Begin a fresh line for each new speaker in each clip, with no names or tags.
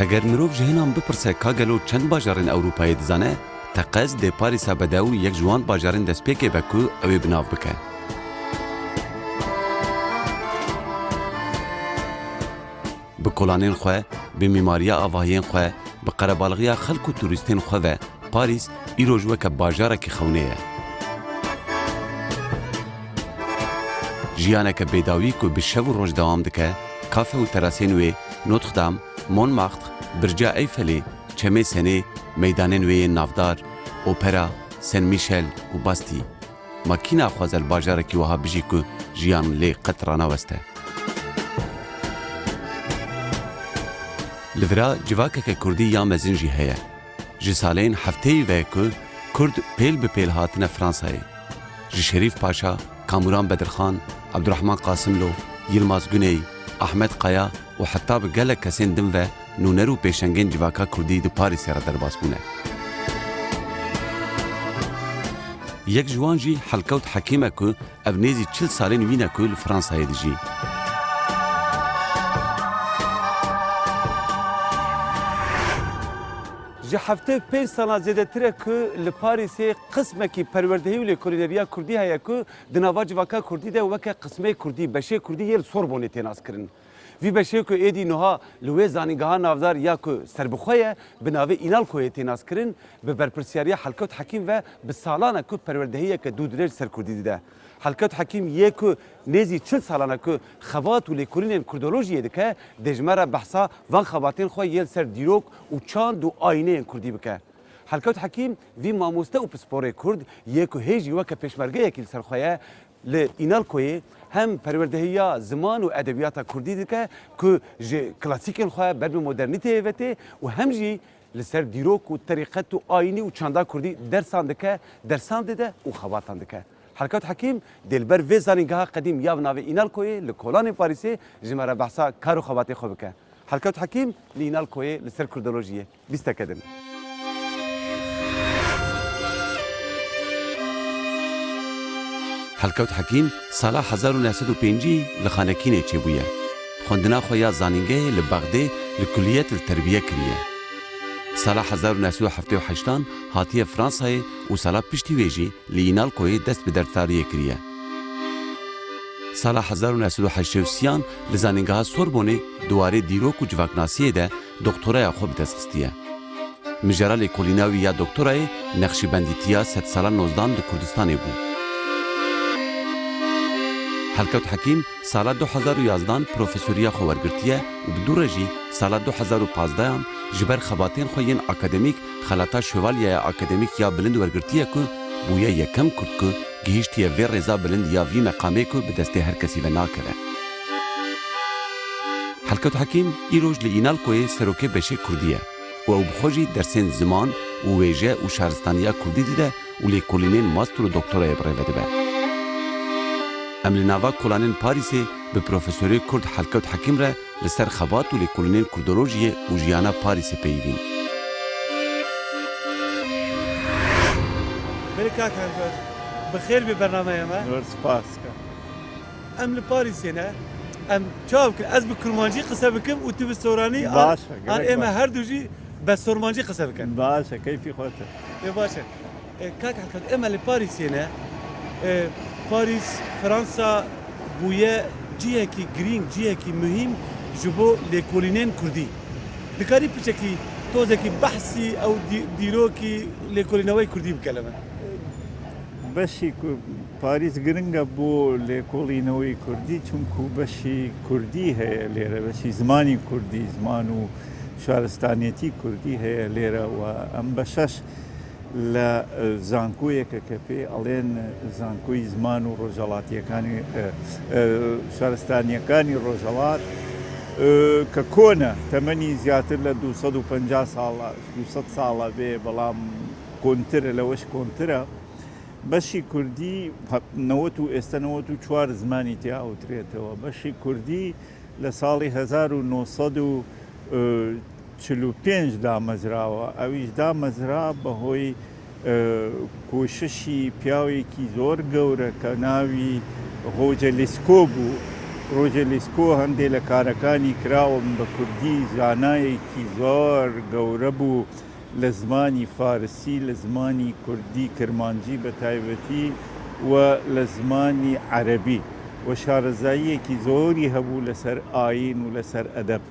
اگر مرۆڤ ji hênan bipirse ka gelo çend bajarên Ewropayê dizane, teqez dê Parîsa bedew yek ji wan bajarên destpêkê be ku ew ê binav bike. Bi kolanên xwe, bi mîmariya avahiyên xwe, bi qerebalxiya xelk û turîstên xwe ve, Parîs îro ji weke bajarekî xewnê ye. Jiyaneke bêdawî ku bi şev û roj dewam dike, kafe û terasên wê, Notre Dame, Montmartre, Birca Eyfelê, Çemê Senê, meydanên wê yên navdar, Opera, Saint Michel û Bastille. Ma kî naxwaze li bajarekî wiha bijî ku jiyan lê qet ranaweste. Li vira civakeke Kurdî ya mezin jî heye. Ji salên hefteyê ve ku Kurd pêl bi pêl hatine Fransayê. Ji Şerîf Paşa, Kamuran Bedirxan, Abdurrahman Qasimlo, Yilmaz Guney, Ahmed Qaya û heta bi gelek kesên din ve nûner û pêşengên civaka Kurdî di Parîsê re derbas bûne. Yek ji wan jî Helkewt Hekîm e ku ev nêzî 40 salên wî ne ku li Fransayê dijî.
Ji heftê pênc salan zêdetir e ku li Parîsê qismekî perwerdehî û lêkolîneriya Kurdî heye ku di nava civaka Kurdî de weke qismê Kurdî, beşê Kurdî yê li Sorbonê tê naskirin. Vî beşê ku êdî niha li wê zanîngeha navdar ya ku serbixwe ye bi navê Înalkoyê tê naskirin bi berpirsyariya Helkewt Hekîm ve bi salan e ku perwerdehiyeke dû dirêj ser Kurdî dide. Helkewt Hekîm yê ku nêzî 40 salan e ku xebat û lêkolînên Kurdolojiyê dike, dê ji me re behsa van xebatên xwe yê ser dîrok û çand û ayneyên Kurdî bike. Helkewt Hekîm vî mamoste û pisporê Kurd yê ku hêjî weke pêşmergeyekî li ser xwe ye li Înalkoyê hem perwerdehiya ziman û edebiyata Kurdî dike ku ji klasîkên xwe ber bi modernîteyê vetê û hem jî li ser dîrok û terîqet û aynî û çanda Kurdî dersan dike, dersan dide û xebatan dike. Helkewt Hekîm dêlber vê zanîngeha qedîm ya bi navê Înalkoyê li kolanên Parîsê ji me re behsa kar û xebatê xwe bike. Helkewt Hekîm li Înalkoyê li ser Kurdolojiyê. Bîstekê din.
Helkewt Hekîm sala 1905 li xanekînê çêbûye. Xwendina xwe ya zanîngehê li Bexdê li kuliyet li terbiye kiriye. Sala 1978 hatiye Fransayê û sala piştî wê jî li Înalkoyê dest bi dertariyê kiriye. Sala 1983 li zanîngeha Sorbonê diwarê dîrok û civaknasiyê de doktoraya xwe bi dest xistiye. Mijara lêkolîna wî ya doktorayê nexşîbendîtiya sed salan nozdan di Kurdistanê bû. Helkewt Hekîm sala 2011 profesoriya xwe wergirtiye û bi dû re jî sala 2015 ji ber xebatên xwe yên akademîk xelata şevalyeya akademîk ya bilind wergirtiye ku bûye yekem Kurd ku gihîştiye vê rêza bilind ya vî meqamê ku bi destê her kesî ve nakeve. Helkewt Hekîm îroj li Înalkoyê serokê beşê Kurdî ye û ew bi xwe jî dersên ziman û wêje û şaristaniya Kurdî dide û lêkolînên master û doktorayê birêve dibe. Em li nava kolanên Parîsê bi profesorê Kurd Helkewt Hekîm re li ser xebat û lêkolînên Kurdolojiyê û jiyana Parîsê peyivîn.
Berê kak Helkewt, bi xêr bê bernameyê me.
Spas.
Em li Parîsê ne, em çav ki ez bi kurmancî qise bikim û tu bi soranî
Baş e,
an
gerek
êm
baş.
her du jî bi sormancî qise bikin.
Baş e, keyfî xwe te.
Ê baş e. Kak Helkewt, em li Parîsê ne, Parîs, Fransa bûye cihekî girîng, cihekî mühîm ji bo lêkolînên Kurdî. Dikarî piçekî tozekî behsî ew dîrokî lêkolîneweyê Kurdî bike li me.
Beşî ku Parîs giring e bo lêkolînewî Kurdî çunku beşî Kurdî heye lêre, beşî zimanî Kurdî, ziman û şaristaniyetî Kurdî heye lêre we em beşeş لە زانکۆیەکە پێ ئەڵێن زانکۆی زمان و ڕۆژهەڵاتیەکانی شارستانیەکانی ڕۆژهەڵات کە کۆنە تەمەنی زیاتر لە 250 ساڵە 200 ساڵە بێ بەڵام کۆنترە لەوەش کۆنترە بەشی کوردی 90 و ئێستا 94 زمانی تیا ئەوترێتەوە بەشی کوردی لە ساڵی 1945 دامەزراوە ئەویش دامەزرا بەهۆی کۆششی پیاوێکی زۆر گەورە کە ناوی ڕۆجە لیسکۆ بوو ڕۆژەلیسکۆ هەندێک لە کارەکانی کراوم بە کوردی زانایەکی زۆر گەورە بوو لە زمانی فارسی لە زمانی کوردی کرمانجی بە تایبەتی و لە زمانی عەرەبی و شارەزاییەکی زۆری هەبوو لەسەر ئاین و لەسەر ئەدەب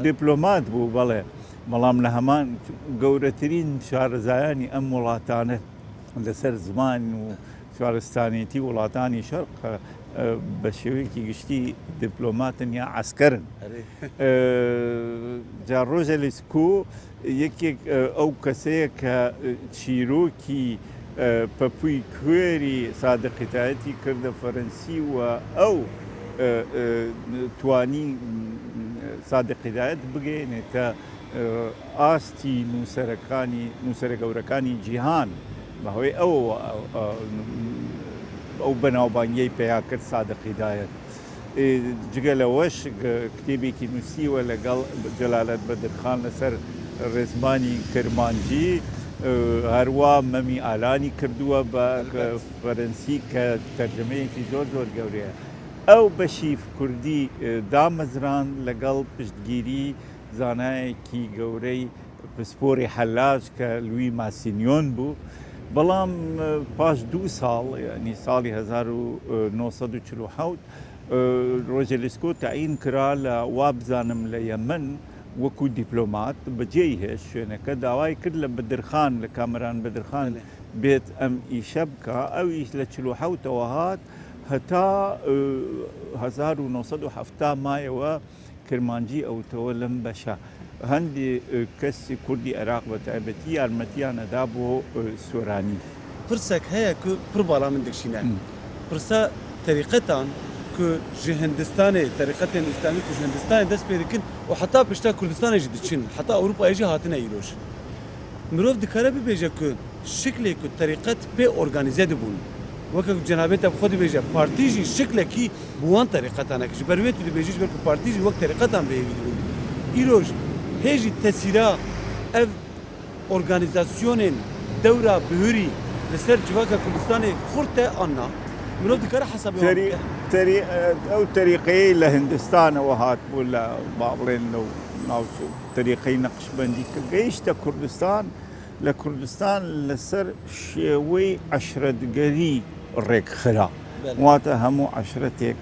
دیپلۆمات بوو بەڵێ بەڵام لە هەمان گەورەترین شارەزایانی ئەم وڵاتانە لەسەر زمان و شارستانێتی وڵاتانی شەرق بە شێوەیەکی گشتی دیپلۆماتن یا عەسکەرن جا ڕۆژەلیسکۆ یەکێک ئەو کەسەیە کە چیرۆکی پەپووی کوێری سادقیتایەتی کردە فەرەنسی و ئەو توانی سادقیتایەت بگەێنێتە ئاستی نووسەرە گەورەکانی جیهان بەهۆی ئەو بەناوبانگیەی پێیا کرد سادقیدایەت جگە لەوەش کتێبێکی نووسیوە لەگەڵ جەلالەت بەدرخان لەسەر ڕێزمانی کرمانجی هەروە مەمی ئالانی کردووە بە فەرەنسی کە تەرجمەیەکی زۆر زۆر گەورەیە ئەو بەشی کوردی دامەزران لەگەڵ پشتگیری زانایەکی گەورەی پسپۆری حەلاج کە لوی ماسینیۆن بوو بەڵام پاش 2 ساڵ ینی ساڵی 1947 ڕۆژەلیسکۆ تەعین کرا لە وا بزانم لە یەمەن وەکو دیپلۆمات بەجێی هێش شوێنەکە داوای کرد لە بەدرخان لە کامەران بەدرخان بێت ئەم ئیشە بکە ئەویش لە 47ەوە هات هەتا 1970 مایەوە کرمانجی ئەوتەوە لەم بەشە هەندی کەسی کوردی عێراق بە تایبەتی یارمەتیانەدا بۆ سۆرانی
پرسێک هەیە کە پڕ باڵا من دەکشینە پرسە تەریقەتان کە ji Hindistanê تەریقەتên ئیسلامی ku ji Hindistanê dest pê dikin û heta pişta Kurdistanê jî diçin heta Ewropayê jî hatine îroj mirov dikare bibêje ku şiklê ku tariqet pê organize dibûn weke cenabê te xwe dibêje partî jî şiklekî bi wan tariqetan ji ber wê tu dibêjî ji ber ku partî jî wek tariqetan bêhêvî dibûn îroj hêjî tesîra ev organizasyonên dewra bihûrî li ser civaka Kurdistanê xurt te an na mirov dikare hesabê
ئەو تەریقەیە لە هندستانەوە هاتبوو لە با بڵێن لەو ناو تەریقەی نەقشبەندی کرد گەیشتە کوردستان لە کوردستان لەسەر شێوەی عەشرەتگەری ڕێکخرا واتە هەموو عەشرەتێک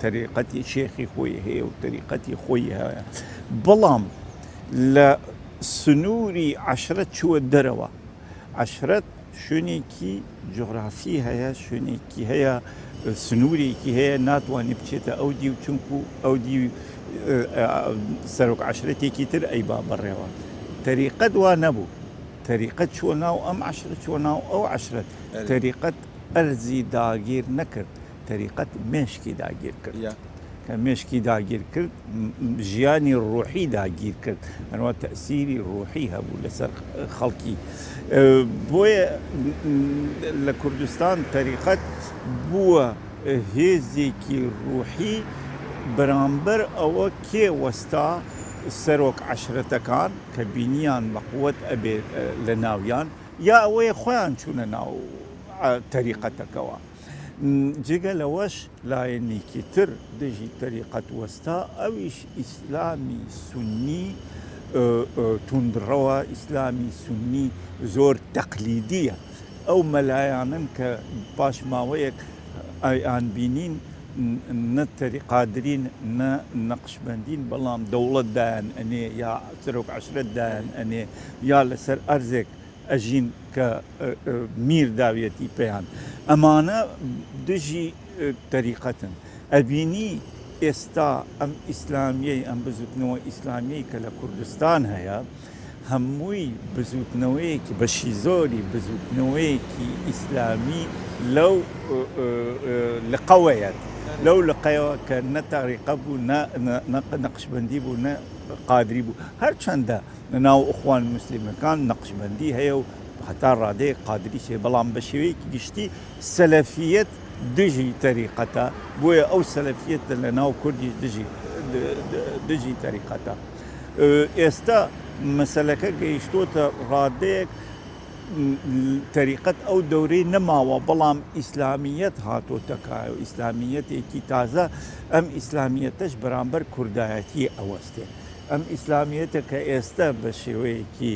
تەریقەتی شێخی خۆی هەیە و تەریقەتی خۆی هەیە بەڵام لە سنووری عەشرەت چووە دەرەوە عەشرەت شوێنێکی جغرافی هەیە شوێنێکی هەیە سنوورێکی هەیە ناتوانێت بچێتە ئەو دی و چونکو ئەو دی سەرۆک عەشرەتێکی تر ئەیبا بەڕێوە تەریقەت وا نەبوو تەریقەت چووە ناو ئەم عەشرەت چووە ناو ئەو عەشرەت تەریقەت ئەرزی داگیر نەکرد تەریقەت مێشکی داگیر کرد کە مێشکی داگیر کرد ژیانی ڕوحی داگیر کرد هەروە تەسیری ڕوحی هەبوو لەسەر خەڵکی بۆیە لە کوردستان تەریقەت بووە هێزێکی ڕوحی بەرامبەر ئەوە کێ وەستا سەرۆک عەشرەتەکان کە بینیان بە قووەت ئەبێت لە ناویان یا ئەوەیە خۆیان چوونە ناو تەریقەتەکەەوە جگە لەوەش لایەنێکی تر دژی تەریقەت وەستا ئەویش ئیسلامی سونی توندڕەوە ئیسلامی سونی زۆر تەقلیدیە ئەو مەلایانن کە پاش ماوەیەک ئایان بینین نە تەریقادرین نە نەقشبەندین بەڵام دەوڵەت دایان ئەنێ یا سەرۆک عەشرەت دایان ئەنێ یا لەسەر ئەرزێک ئەژین کە میر داویەتی پێیان ئەمانە دژی تەریقەتن ئەبینی ئێستا ئەم ئیسلامیەی ئەم بزوتنەوە ئیسلامیەی کە لە کوردستان هەیە هەمووی بزوتنەوەیەکی بەشی زۆری بزوتنەوەیەکی ئیسلامی لەو لقەوەیەت لەو لقەیەوە کە نە تاریقە بوو نەقشبەندی بوو نە قادری بوو هەرچەندە لەناو ئوخوان موسلیمەکان نەقشبەندی هەیە و هەتا ڕادەیە قادری شێ بەڵام بە شێوەیەکی گشتی سەلەفیەت دژی تەریقەتە بۆیە ئەو سەلەفیەتە لە ناو کوردی دژی تەریقەتە ئێستا مەسەلەکە گەیشتۆتە ڕادەیەک تەریقەت ئەو دەورەی نەماوە بەڵام ئیسلامیەت هاتۆتەکایە و ئیسلامیەتێکی تازە ئەم ئیسلامیەتەش بەرامبەر کوردایەتی ئەوەستێ ئەم ئیسلامیەتە کە ئێستا بە شێوەیەکی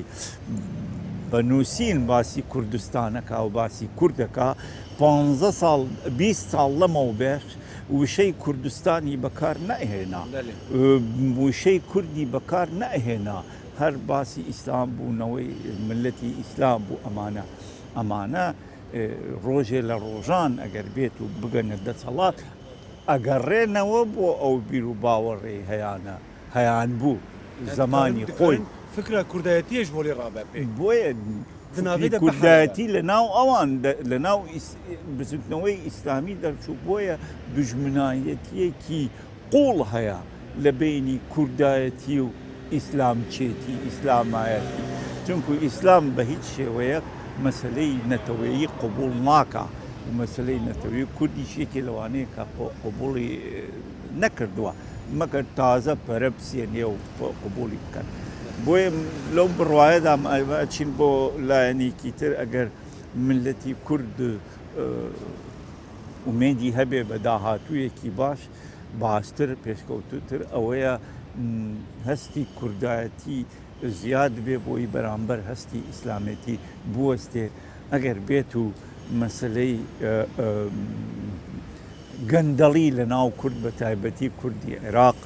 بەنووسین باسی کوردستانەکە و باسی کوردەکە 15 ساڵ 20 ساڵ لەمەوە بێش وشەی کوردستانی بەکار نەهێنا وشەی کوردی بەکار نەهێنا هەر باسی ئیسلام بوونەوەی ملەتی ئیسلام بوو ئەمانە ڕۆژێ لە ڕۆژان ئەگەر بێت و بگەنە دەسەڵات ئەگەڕێنەوە بۆ ئەو بیر و باوەڕێ هەیان بوو زمانی خۆی
فکرە کوردایەتیش بۆ لێ ڕابێ
بۆیە کوردایەتی لە ناو ئەوان لە ناو بزنەوەی ئیسلامی دەرچوو بۆیە دژمنایەتیەکی قوڵ هەیە لە بینی کوردایەتی و ئیسلامچێتی ئیسلامایەتی چونکو ئیسلام بە هیچ شێوەیە مەسلەی نەتەوەیی قبول ناکە و مەسلەی نەتەوەی کوردی شێکی لەوانەیە کە قبوڵی نەکردووە مەگەر تازە پەرە بسێنێ و قبولی بکەن بۆیە لەو بڕواایەدا چین بۆ لایەنێکی تر ئەگەر ملەتی کورد ئومێدی هەبێ بە داهاتوویەکی باشتر پێشکەوتوتر ئەوەیە هەستی کوردایەتی زیاد بێ بۆی بەرامبەر هەستی ئیسلامەتی بوەستێ ئەگەر بێت و مەسلەی گەندەڵی لە ناو کورد بە تایبەتی کوردی عێراق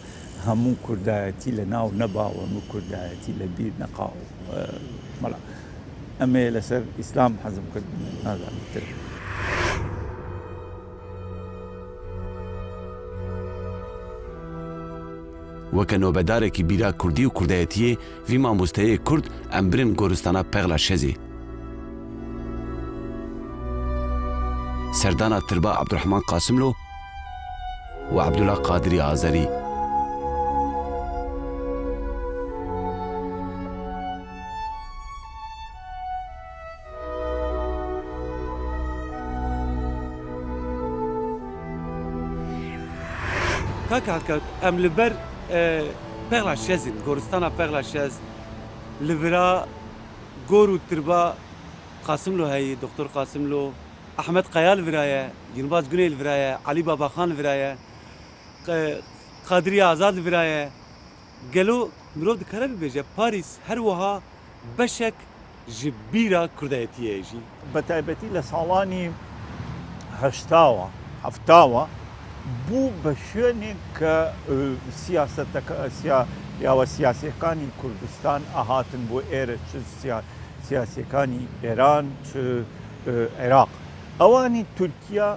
هەموو کوردایەتی لە ناو نەباوە و کوردایەتی لە بیر نەقاو مەڵا ئەمێ لەسەر ئیسلام حەزم کرد نازانتر
وەکە نۆبەدارێکی بیرا کوردی و کوردایەتیە وی مامۆستەیە کورد ئەم برن گۆرستانە پەغلا شەزی سەردانا تربا عەبدوڕەحمان قاسملۆ و عەبدوڵا قادری ئازەری
کاکە ئەم لەبەر پەغلا شەزین گۆرستانە پەغلا شەز لەبرا گۆر و تربا قاسملۆ هەیە دکتۆر قاسملۆ ئەحمەد قەیا لەڤرایە گیرنباز گونێ لەڤرایە عەلی باباخان لەڤرایە قادری ئازاد لەڤرایە گەلۆ مرۆڤ دikare bibêje پاریس هەروەها بەشێک ji bîra کوردایەتیە ژی
بە تایبەتی لە ساڵانی هەشتاوە هەفتاوە بوو بە شوێنێک کە یاوە سیاسەکانی کوردستان ئاهاتن بۆ ئێرە چ سیاسەکانی ئێران چ عێراق ئەوانی تورکیا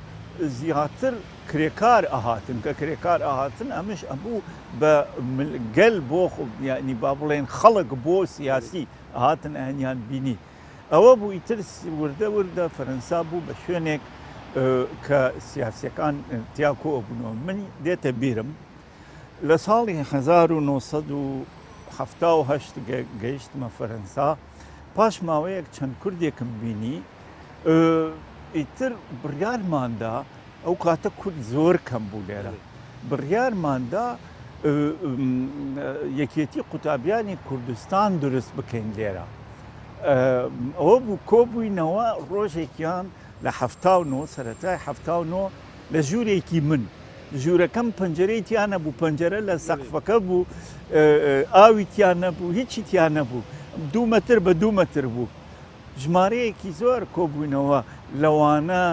زیاتر کرێکار ئاهاتن کە کرێکار ئاهاتن ئەمش ئەبوو بە گەل بۆ یعنی با بڵێن خەڵک بۆ سیاسی ئاهاتن ئەهەنیان بینی ئەوە بوو ئیتر وردە فەرەنسا بوو بە شوێنێک کە سیاسەکان تیا کۆبوونەوە من دێتە بیرم لە ساڵی 1970 گەیشتمە فەرەنسا پاش ماوەیەک چەند کوردێکم بینی ئیتر بڕیارماندا ئەو کاتە کورد زۆر کەم بوو لێرە بڕیارماندا یەکێتی قوتابیانی کوردستان دروست بکەین لێرە ئەوە بوو کۆبووینەوە ڕۆژێکیان لە 79 سەرەتای 79 لە ژوورێکی من ژوورەکەم پەنجەرەی تیان نەبوو پەنجەرە لە سەقفەکە بوو ئاوی تیان نەبوو هیچی تیان نەبوو 2 مەتر بە 2 مەتر بوو ژمارەیەکی زۆر کۆبووینەوە لەوانە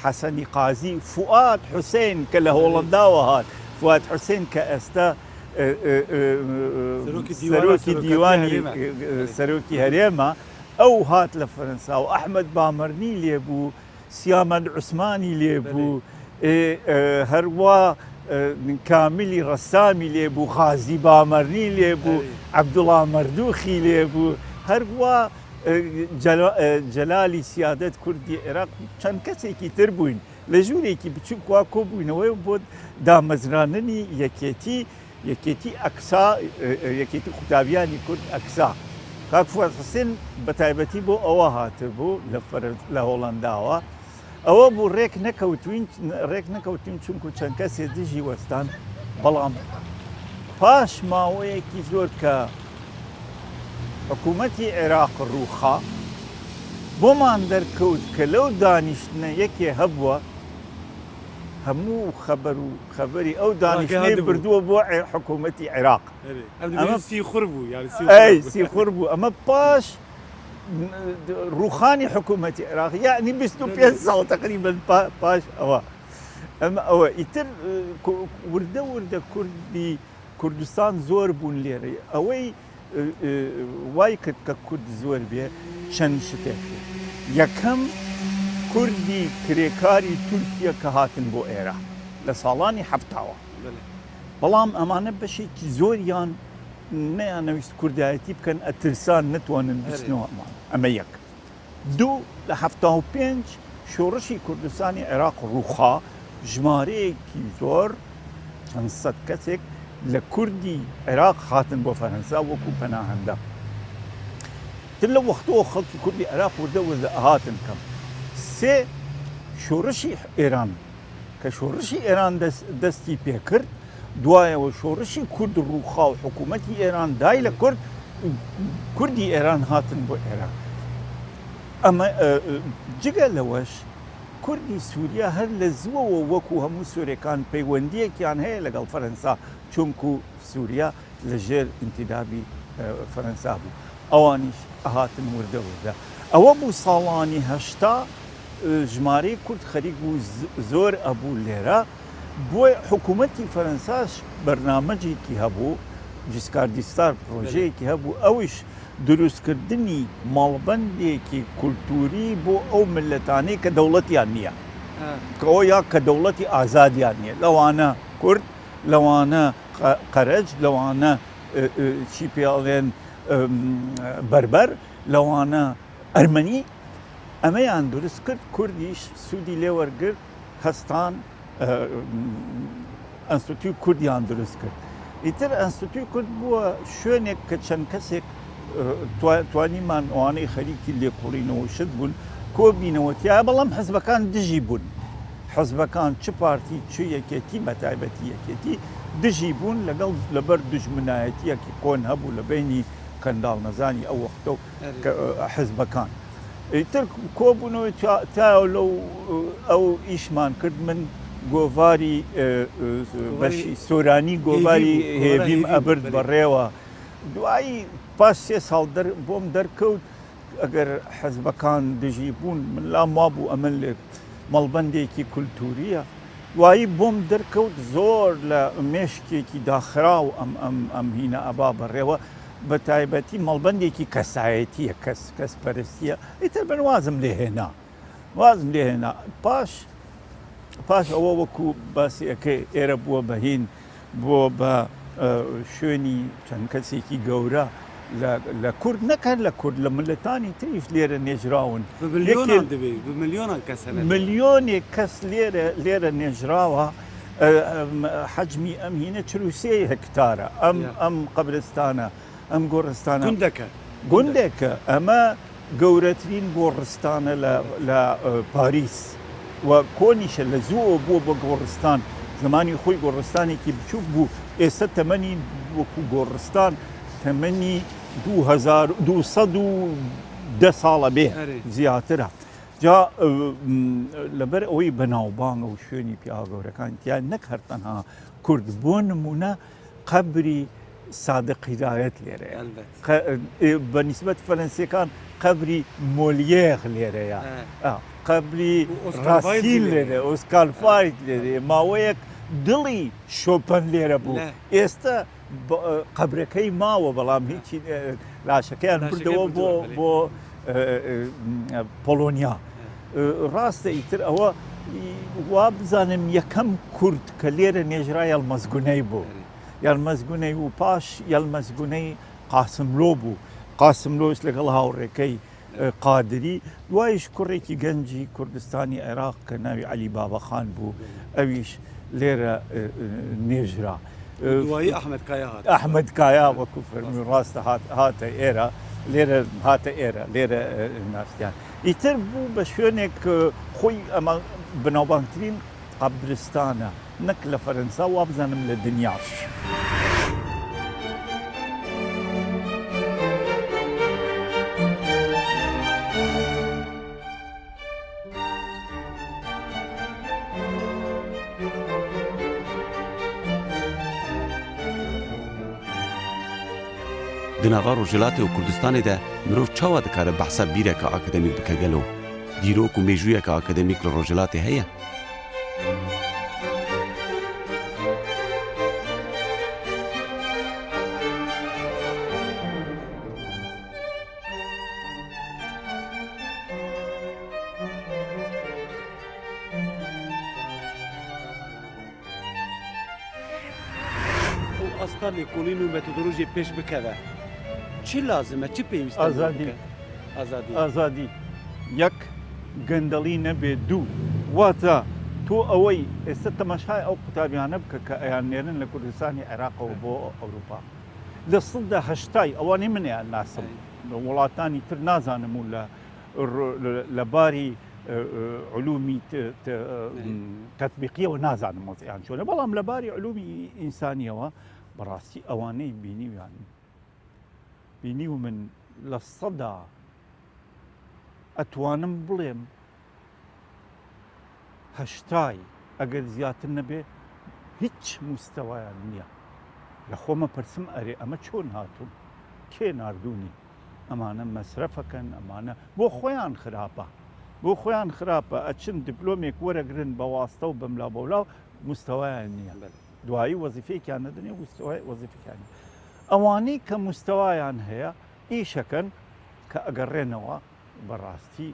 حەسەنی قازی فواد حوسێن کە لە هۆڵەنداوە هات فواد حوسێن کە ئێستا سەرۆکی دیوانی سەرۆکی هەرێمە ئەو هات لە فەرەنسا و ئەحمەد بامەرنی لێبوو سیامەد عوسمانی لێبوو هەروە کامیلی ڕەسامی لێبوو غازی بامەرنی لێبوو عەبدوڵا مەردووخی لێبوو هەروە جەلالی سیادەت کوردی عێراق چەند کەسێکی تر بووین لە ژوورێکی بچووک وا کۆبووینەوەی بۆ دامەزراننی یەکێتی ئەکسا یەکێتی قوتابیانی کورد ئەکسا کاک فواد حوسێن بە تایبەتی بۆ ئەوە هاتبوو لە هۆڵەنداوە ئەوە بوو ڕێک نەکەوتین چونکو چەند کەسێ دژی وەستان بەڵام پاش ماوەیەکی زۆر کە حکوومەتی عێراق ڕووخا بۆمان دەرکەوت کە لەو دانیشتنە یەکێ هەبووە هەموو خەبەر و خەبەری ئەو دانیشتنەی بردووە بۆ حکوومەتی عێراق سی خوڕ بوو ئەمە پاش ڕوخانی حکوومەتی عێراق یعنی 25 ساڵ تقریبا پاش ئەوە ئەمە ئەوە ئیتر وردە وردە کوردستان زۆر بوون لێرە ئەوەی وای کرد کە کورد زۆر بێ چەند شتێک یەکەم کوردی کرێکاری تورکیا کە هاتن بۆ ئێرە لە ساڵانی هەفتاوە بەڵام ئەمانە بەشێکی زۆریان نەیانەویست کوردایەتی بکەن ئەترسان نتوانن بچنەوە ئەمە یەک دوو لە 75 شۆڕشی کوردستانی عێراق ڕووخا ژمارەیەکی زۆر چەند سەد کەسێک لە کوردی عێراق هاتن بۆ فەرەنسا وەکو پەناهەندە تر لە وەختەوە خەڵکی کوردی عێراق وردە هاتن کەم سێ شۆڕشی ئێران کە شۆڕشی ئێران دەستی پێکرد دوایەوە شۆڕشی کورد ڕووخا و حکوومەتی ئێران دای لە کوردی ئێران هاتن بۆ ئێران ئەمە جگە لەوەش کوردی سووریا هەر لە زووەوە وەکو هەموو سوورەکان پەیوەندیەکیان هەیە لەگەڵ فەرەنسا چونکو سووریا لەژێر ئینتیدابی فەرەنسا بوو ئەوانیش ئەهاتن وردە وردە ئەوە بوو ساڵانی هەشتا ژمارەی کورد خەریک بوو زۆر ئەبوو لێرە بۆی حکوومەتی فەرەنساش بەرنامەجێکی هەبوو جیسکار دیستار پرۆژەیەکی هەبوو ئەویش دروستکردنی ماڵبەندێکی کولتوری بۆ ئەو ملەتانەی کە دەوڵەتیان نییە کە ئەو یا کە دەوڵەتی ئازادیان نییە لەوانە کورد لەوانە قەرەج لەوانە چی پێڵێن بەربەر لەوانە ئەرمەنی ئەمەیان دروست کرد کوردیش سوودی لێ وەرگرت هەستان ئەنستیتوی کوردیان دروست کرد ئیتر ئەنستیتوی کورد بووە شوێنێک کە چەند کەسێک توانیمان ئەوانەی خەریکی لێکۆڵینەوە شت بوون کۆبینەوەتیایە بەڵام حزبەکان دژی بوون حزبەکان چ پارتی چ یەکێتی بە تایبەتی یەکێتی دژی بوون لەگەڵ لەبەر دژمنایەتیەکی کۆن هەبوو لە بینی کەنداڵ نەزانی ئەو وەختە حزبەکان ئیتر کۆبوونەوە تا لەو ئەو ئیشمان کرد من گۆڤاری بەشی سۆرانی گۆڤاری هێویم ئەبرد بەڕێوە دوایی پاش 3 ساڵ بۆم دەرکەوت ئەگەر حەزبەکان دژی بوون من لام وابوو ئەمە لێ مەڵبەندێکی کولتوریە دوایی بۆم دەرکەوت زۆر لە مێشکێکی داخراو ئەم هینە ئەبا بەڕێوە بە تایبەتی مەڵبەندێکی کەسایەتیە کەس پەرستیە ئیتر بن وازم لێ هێنا پاش ئەوە وەکو باسیەکەی ئێرە بووە بەهین بۆ بە شوێنی چەند کەسێکی گەورە لە کورد نەکەن لە کورد لە ملەتانی تریش لێرە نێژراون ملیۆنێک کەس لێرە نێژراوە حەجمی ئەم هینە 43 هەکتارە ئەم قەبرستانە ئەم گۆڕستانە گوندێکە ئەمە گەورەترین گۆڕستانە لە پاریس و کۆنیشە لە زووە بووە بە گۆڕستان زمانی خۆی گۆڕستانێکی بچووک بوو ئێستا تەمەنی وەکو گۆڕستان تەمەنی 210 ساڵە بێ زیاترە جا لەبەر ئەوەی بەناوبانگە و شوێنی پیاگەورەکان تیان نەک هەر تەنها کورد بۆ نمونە قەبری سادق هیدایەت لێرەیە بە نیسبەت فەرەنسیەکان قەبری مۆلیێر لێرەیە قەبری ڕاستین لێرە ئۆسکار فایت لێرێ ماوەیەک دڵی شۆپەن لێرە بوو ئێستا قەبرەکەی ماوە بەڵام هیچی لاشەکەیان بردەوە بۆ پۆلۆنیا ڕاستە ئیتر ئەوە وا بزانم یەکەم کورد کە لێرە نێژرا یەڵمەزگونەی بوو یەڵمەزگونەی و پاش یەڵمەزگونەی قاسملۆ بوو قاسملۆش لەگەڵ هاوڕێکەی قادری دوایش کوڕێکی گەنجی کوردستانی عێراق کە ناوی عەلی بابەخان بوو ئەویش لێرە نێژرا
دوایی
ئەحمەد کایا وەکو فەرمی ڕاستە هاتە ئێرە لێرە هاتە ئێرە لێرە ناستیان ئیتر بوو بە شوێنێک خۆی ئەمە بەناوبانگترین قەبرستانە نەک لە فەرەنسا وا بزانم لە دنیاش.
Di nava Rojhilatê û Kurdistanê de mirov çawa dikare behsa bîreka akademîk bike gelo? Dîrok û mêjûyeka akademîk li Rojhilatê heye?
O asta lêkolîn û metodolojiyê pêş bikeve. Çi lazim e? Çi pêwîst e?
Azadî.
Azadî.
ئازادی یەک گەندەڵی نەبێ دوو واتە تۆ ئەوەی ئێستا تەماشای ئەو قوتابیانە بکە کە ئەیانێرن لە کوردستانی عێراقەوە بۆ ئەوروپا لە سڵدا هەشتای ئەوانەی منیان ناسم وڵاتانی تر نازانم و لە باری علومی تەطبیقیەوە نازانم وەزیان چۆنە بەڵام لە باری علومی ئینسانیەوە بەڕاستی ئەوانەی بینی و من لە سەدا ئەتوانم بڵێم هەشتای ئەگەر زیاتر نەبێ هیچ مستەوایان نییە لە خۆمە پرسم ئەرێ ئەمە چۆن هاتوون کێ ناردوونی ئەمانە مەسرەفەکەن ئەمانە بۆ خۆیان خراپە ئەچن دیپلۆمێک وەرەگرن بە واستە و بەملا بەولاو مستەوایان نییە دوایی وەزیفەیەکیان نەدنێ وەزیفەکانی ئەوانەی کە مستەوایان هەیە ئیشەکەن کە ئەگەڕێنەوە بەڕاستی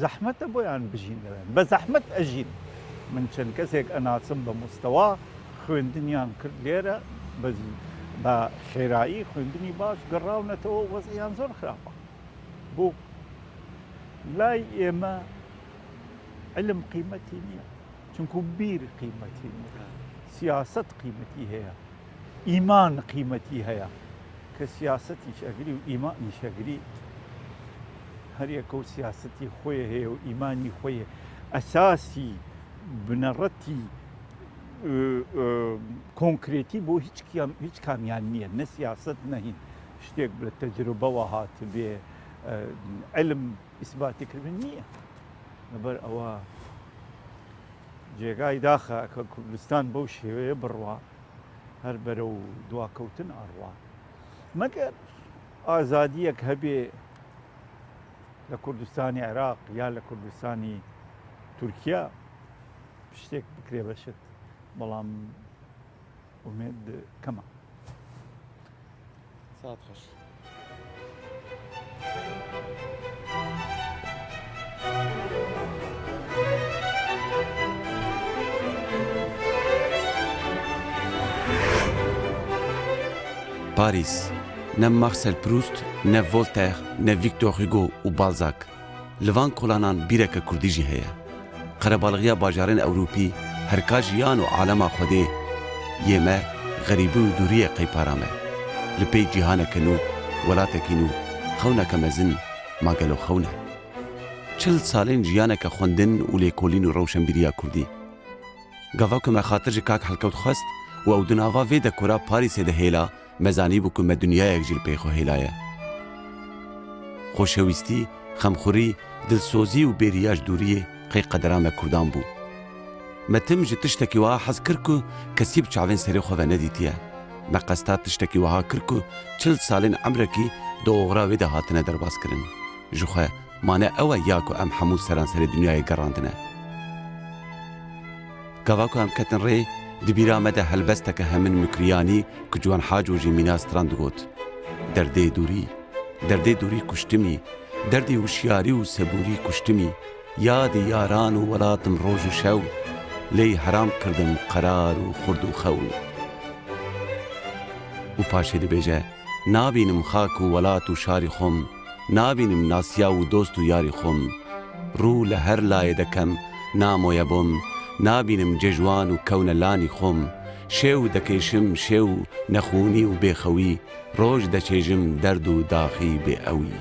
زەحمەتە بۆیان بژین دەوێن بە زەحمەت ئەژین من چەند کەسێک ئەناچم بە مستەوا خوێندنیان کرد لێرە بە خێرایی خوێندنی باش گەڕاونەتەوە وەزیان زۆر خراپە بۆ لای ئێمە علم قیمەتی نییە چونکو بیر قیمەتی نییە سیاست قیمەتی هەیە ئیمان قیمەتی هەیە کە سیاسەتی شەگری و ئیمانی شەگری هەریەکە و سیاسەتی خۆی هەیە و ئیمانی خۆیە ئەساسی بنەڕەتی کۆنکرێتی بۆ هیچ کامیان نییە نە سیاست نەهین شتێک لە تەجروبەوە هاتبێ علم ئیسباتیکردن نییە لەبەر ئەوە جێگای داخە کە کوردستان بەو شێوەیە بڕوا هەر بەرە و دواکەوتن ئاڕوا مەگەر ئازادیەک هەبێ لە کوردستانی عێراق یا لە کوردستانی تورکیا شتێک بکرێ بەشت بەڵام ئومێد کەمە
سات خۆش
Paris, ne Marcel Proust, ne Voltaire, ne Victor Hugo û Balzac. Li van kolanan bîreke Kurdî jî heye. Qerebalxiya bajarên Ewropî, herka jiyan û alema Xwedê, yê me xerîbî û dûriyê qeypara me. Li pêy cîhaneke nû, welatekî nû, xewneke mezin, ma gelo xewne. 40 salên jiyaneke xwendin û lêkolîn û rewşenbîriya Kurdî. Gava ku me xatir ji kak helkewt xwest û ew di nava vê dekora Parîsê de hêla, mezanî bû ku me dunyayek jî li pêx xwe hêlaye. Xoşewîstî, xemxurî, dilsozî û bêriya ji dûriyê qey qedera me Kurdan bû. Me tim ji tiştekî wiha hez kir ku kesî bi çavên serê xwe ve nedîtiye. Me qesta tiştekî wiha kir ku 40 salên emrekî di oxira wê de hatine derbazkirin. Ji xwe mane ew e ya ku em hemû seranserê dunyayê gerandine. Gava ku em ketin rê, di bîra me de helbesteke hemin Mukriyanî ku Ciwan Hac û jî Mîna Stran digot. Derdê dûrî kuştimî, derdê wişyarî û seborî kuştimî, yadî yaran û welatim roj û şew, lê heram kirdim qerar û xurd û xew. û paşê dibêje, nabînim xak û welat û şarî xom, nabînim nasiya û dost û yarî xom, rû li her layê dekem, namoye bom, nabînim cejwan û kewne lanî xom, şêw dekêşim şêw nexûnî û bêxewî, roj deçêjim derd û daxî bê ewî.